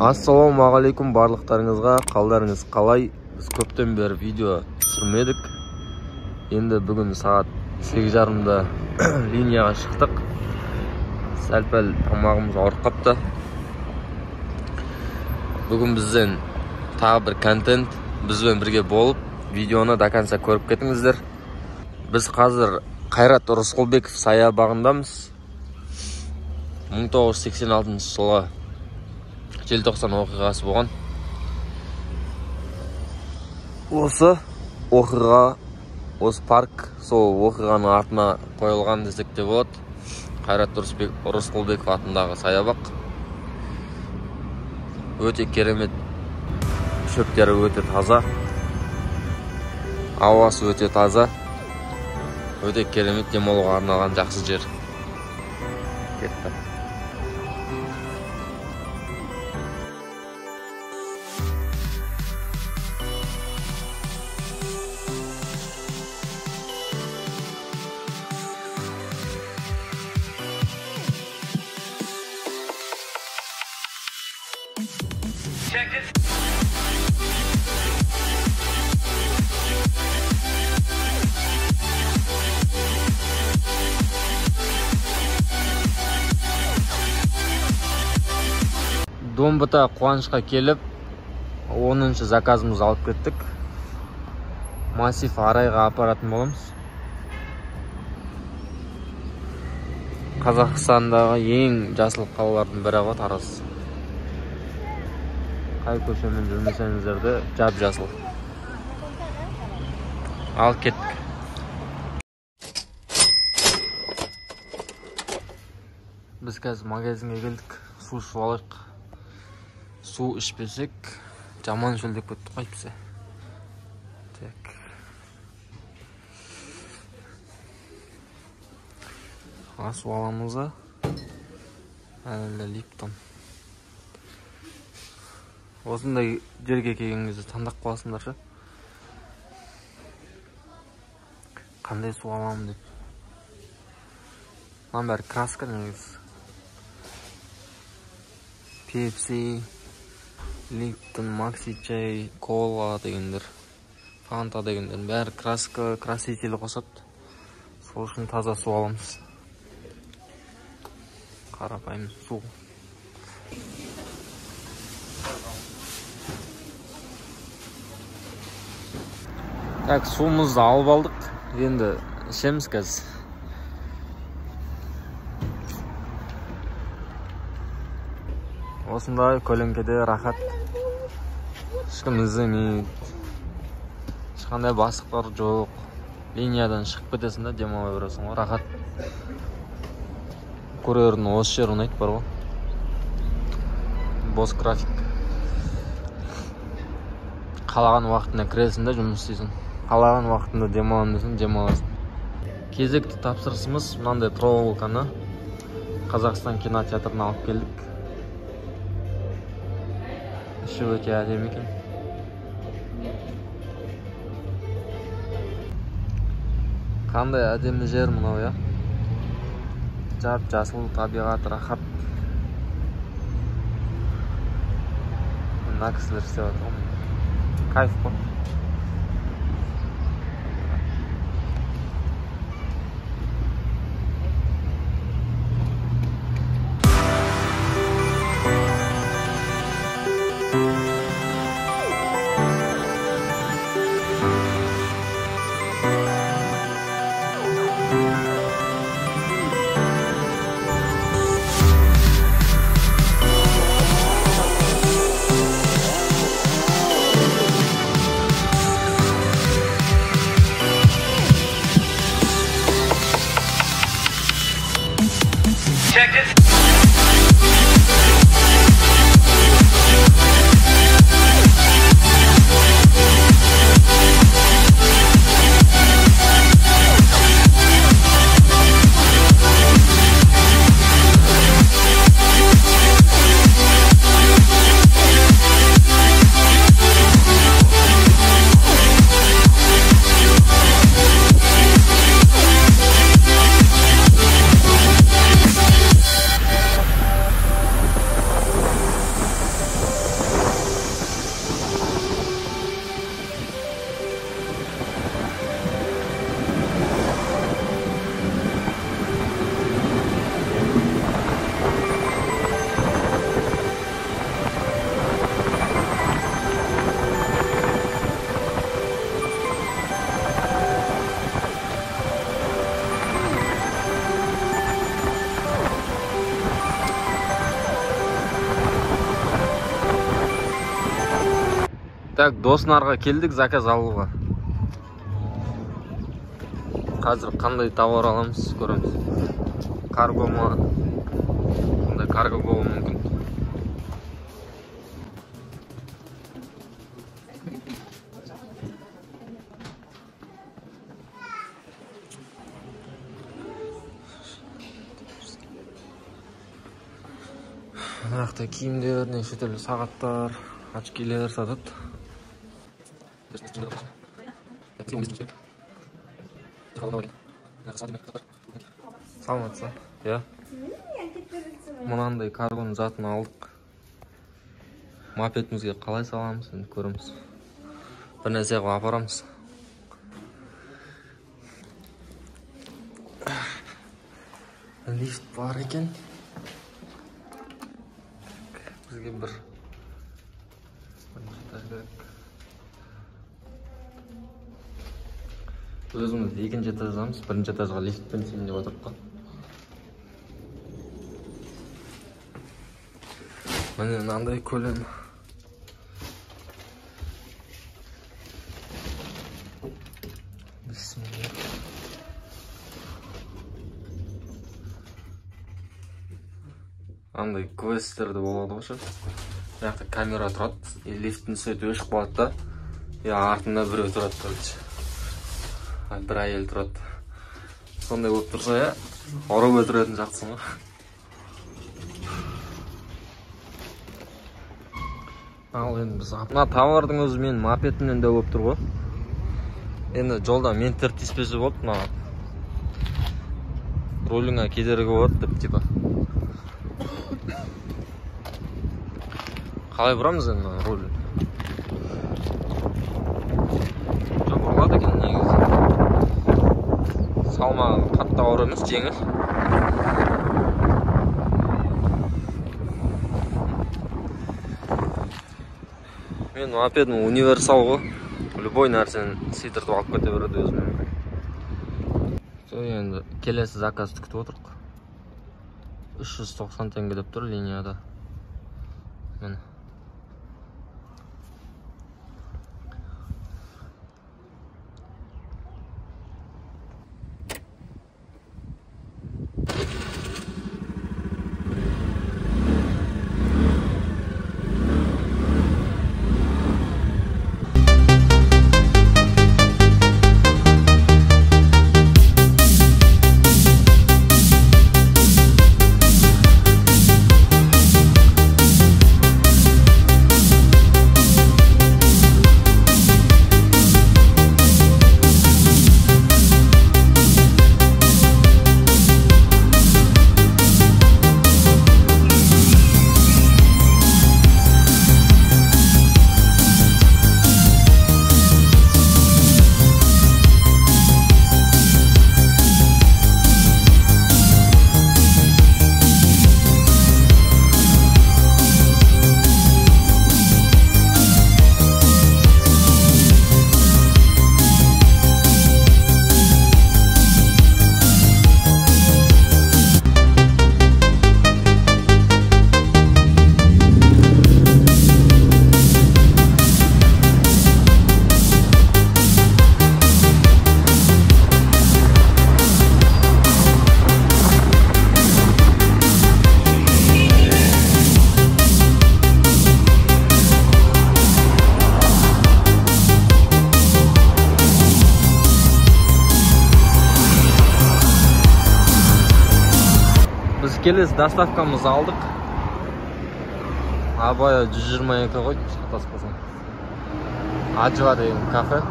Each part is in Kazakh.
Ассалаумағалейкум барлықтарыңызға, қалдарыңыз қалай? Біз көптен бері видео түсірмедік. Енді бүгін сағат 8:30-да линияға шықтық. Сәл-пәл тамағымыз ауырып қапты. Бүгін бізден тағы бір контент, бізбен бірге болып, видеоны до конца көріп кетіңіздер. Біз қазір Қайрат Рысқұлбеков саябағындамыз. 1986 жылы желтоқсан оқиғасы болған. Осы оқиға, осы парк, сол оқиғаның артына қойылған десек те болады. Қайрат Рысқұлбеков атындағы саябақ. Өте керемет, шөптері өте таза, ауасы өте таза, өте керемет демалуға арналған жақсы жер. Кетті. Домбыта қуанышқа келіп, 10-шы заказымызды алып кеттік. Массив Арайға апаратын боламыз. Қазақстандағы ең жасыл қалалардың бірі ғой Тараз. Қай көшемен жүрмесеңіздер де жап-жасыл. Ал кеттік. Біз қазір магазинге келдік. Су ішіп алайық. Су ішпесек, жаман шөлдеп көттік қайтпесе. Так. Су аламыз да. Әлі Липтон. Осындай жерге келгеніңізді таңдап қаласыңдар ше. Қандай су аламын деп. Мына бәрі краска негізі. Пепси, Липтон, Макси чай, кола дегендер, фанта дегендер, бәрі краска, красителі қосады. Сол үшін таза су аламыз. Қарапайым су. Так, суымызды алып алдық. Енді ішеміз қазір. Осындай көлеңкеде рахат. Ешкім іздемейді. Ешқандай бастықтар жоқ. Линиядан шығып кетесің де демала бересің ғой, рахат. Көрердің осы жер ұнайды бар ғой. Бос график. Қалаған уақытына кіресің де жұмыс істейсің. Қалаған уақытында демалам десің, демаласың. Кезекті тапсырысымыз мынандай прогулканы Қазақстан кинотеатрына алып келдік. Іші өте әдемі екен. Қандай әдемі жер мынау, я? Жап-жасыл табиғат, рахат. Мына кісілер істеп жатыр. Кайф қой. Так, Доснарға келдік заказ алуға. Қазір қандай тауар аламыз, көреміз. Карго ма? Қандай карго болуы мүмкін. Аяқта киімдер, неше түрлі сағаттар, очкилер сатады. Саламатсыз, иә? Мынандай каргоның затын алдық. Мопедімізге қалай саламыз, енді көреміз. Bir нәрсе қылып апарамыз. Лифт бар екен. Бізге бірінші этаж керек. Өзіміз екінші этаждамыз, бірінші этажға лифтпен түсемін деп отырып қой. Міне мынандай көлем. Бисмилlah. Андай квестерді болады ғой. Яқта камера тұрады, лифттің сөйті өшіп қалады да, артында біреу тұрады короче. Бір әйел тұрады. Сондай болып тұрса, ұрып өлтіретін жақсың ғой. Ал енді біз мына тауардың өзі мен мопедімнен де болып тұр ғой. Енді жолда мен тіртіспесі болды, мына руліңа кедергі болады деп типа. Қалай бұрамыз енді руль? Жоқ, бұрылады екен негізі. Салмағы қатты ауыр емес, жеңіл. Мен мопедім универсал ғой. Любой нәрсені сыйдыртып алып кете береді өзімен. Енді келесі заказды күтіп отырдық. 390 теңге деп тұр линияда. Міне. Келесі доставкамыз алдық. Абая 122 ғой, сатаспасам. Аджва деген кафе.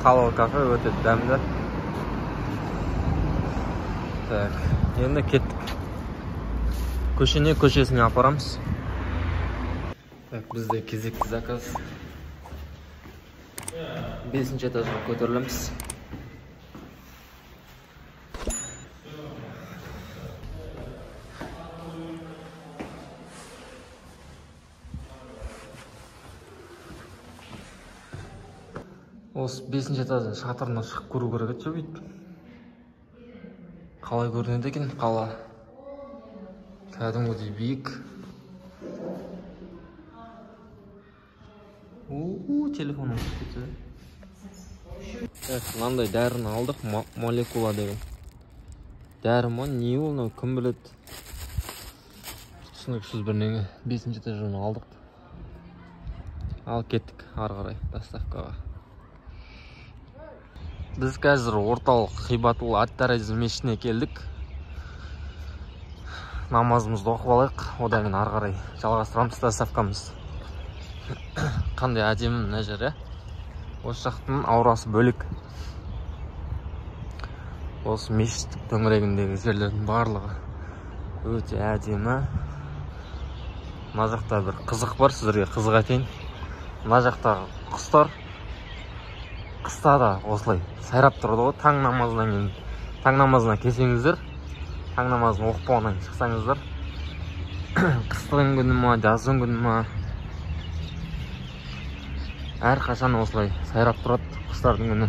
Халал кафе, өте дәмді. Так, енді кеттік. Көшесіне апарамыз. Так, бізде кезекті заказ. 5-ші этажға көтерілеміз. Осы 5-ші этаждың шатырына шығып көру керек еді сөйтіп. Қалай көрінеді екен қала? Кәдімгідей биік. Телефоным кетті. Мынандай дәріні алдық, молекула деген. Дәрі ма, не ол, кім біледі? Түсініксіз бірнеңе 5-ші этаждан алдық. Ал кеттік ары қарай доставкаға. Біз қазір орталық Хибатул ат-Тарази мешітіне келдік. Намазымызды оқып алайық, одан кейін ары қарай жалғастырамыз доставкамыз. Қандай әдемі мына жер, осы жақтың аурасы бөлек. Осы мешіттің төңірегіндегі жерлердің барлығы өте әдемі. Мына жақта бір қызық бар, сіздерге қызық айтайын. Мына жақтағы құстар қыста да осылай сайрап тұрады ғой. Таң намазына келсеңіздер, таң намазын оқып алғаннан шықсаңыздар, қыстың күні ма, жаздың күні ма, әрқашан осылай сайрап тұрады құстардың күні.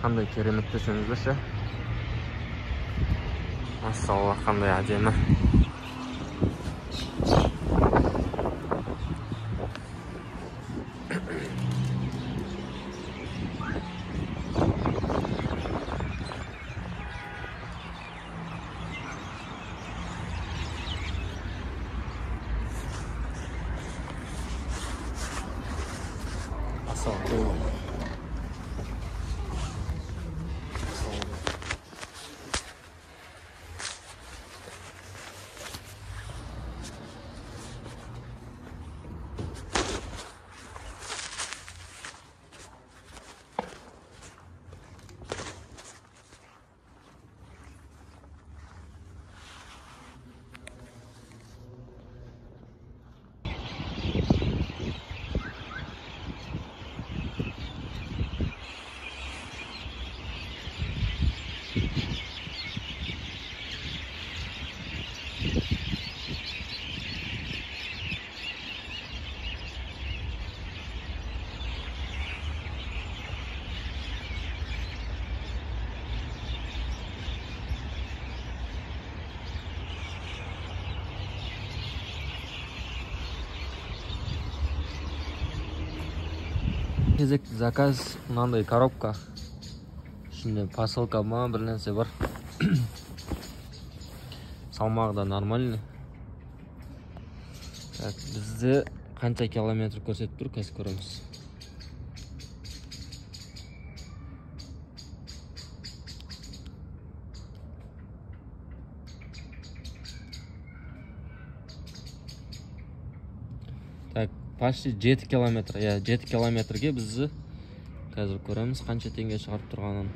Қандай керемет десеңіздерші. Массалла, қандай әдемі. Кезекті заказ, мынандай коробка. Ішінде посылка ма, бір нәрсе бар. Салмағы да нормальный. Бізде қанша километр көрсетіп тұр, қазір көреміз. Так, почти 7 километр. 7 километрге бізді қазір көреміз қанша теңге шығарып тұрғанын.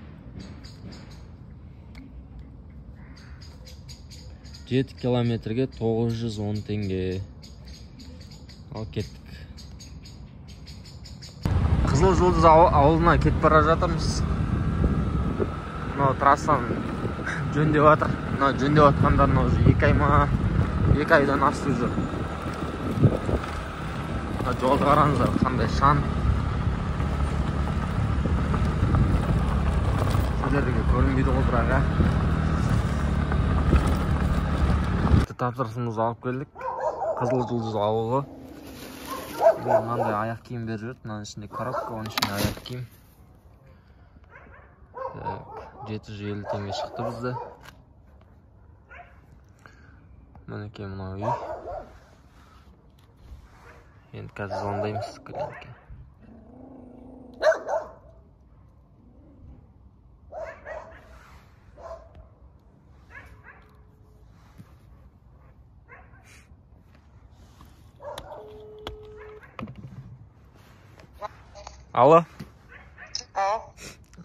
7 километрге 910 теңге. Ал кеттік. Қызыл Жұлдыз ауылына кетіп бара жатырмыз. Трассаны жөндеп жатыр. Жөндеп жатқандарына уже 2 ай ма, 2 айдан асты уже. Жолды қараңыздар, қандай шан. Сіздерге көрінбейді ғой бірақ. Тапсырысымызды алып келдік. Қызыл Жұлдыз ауылы. Мынандай аяқ киім беріп жүрді. Мынаның ішінде коробка, оның ішінде аяқ киім. 750 теңге шықты бізде. Мінекей мынау үй. Енді қазір звондаймыз клиентке. Алло.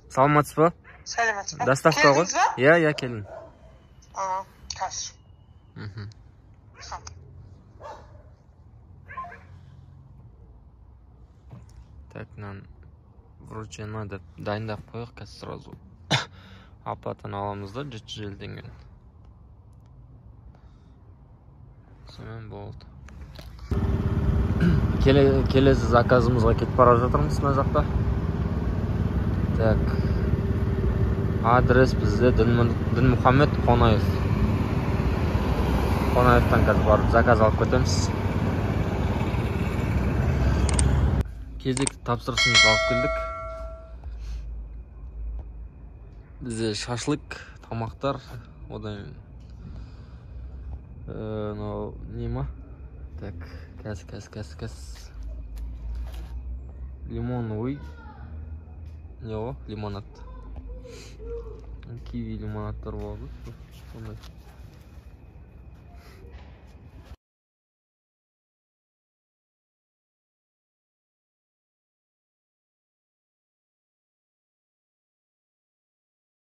Саламатсыз ба? Сәлеметсіз ба? Доставка ғой? Иә, келдім. Қазір. Так, нам вручено деп дайындап қойық, қазір сразу апатын аламыз да 750 теңге. Сонымен болды. Келесі заказымызға кетіп бара жатырмыз мына жақта. Так. Адрес бізде Дінмұхамед Қонаев. Қонаевтан қазір барып заказ алып кетеміз. кезек тапсырысымызды алып келдік. Бізде шашлык, тамақтар, одан не ма? Так, кәс. Лимоновый. Не о, лимонад. Киви лимонадтар болды.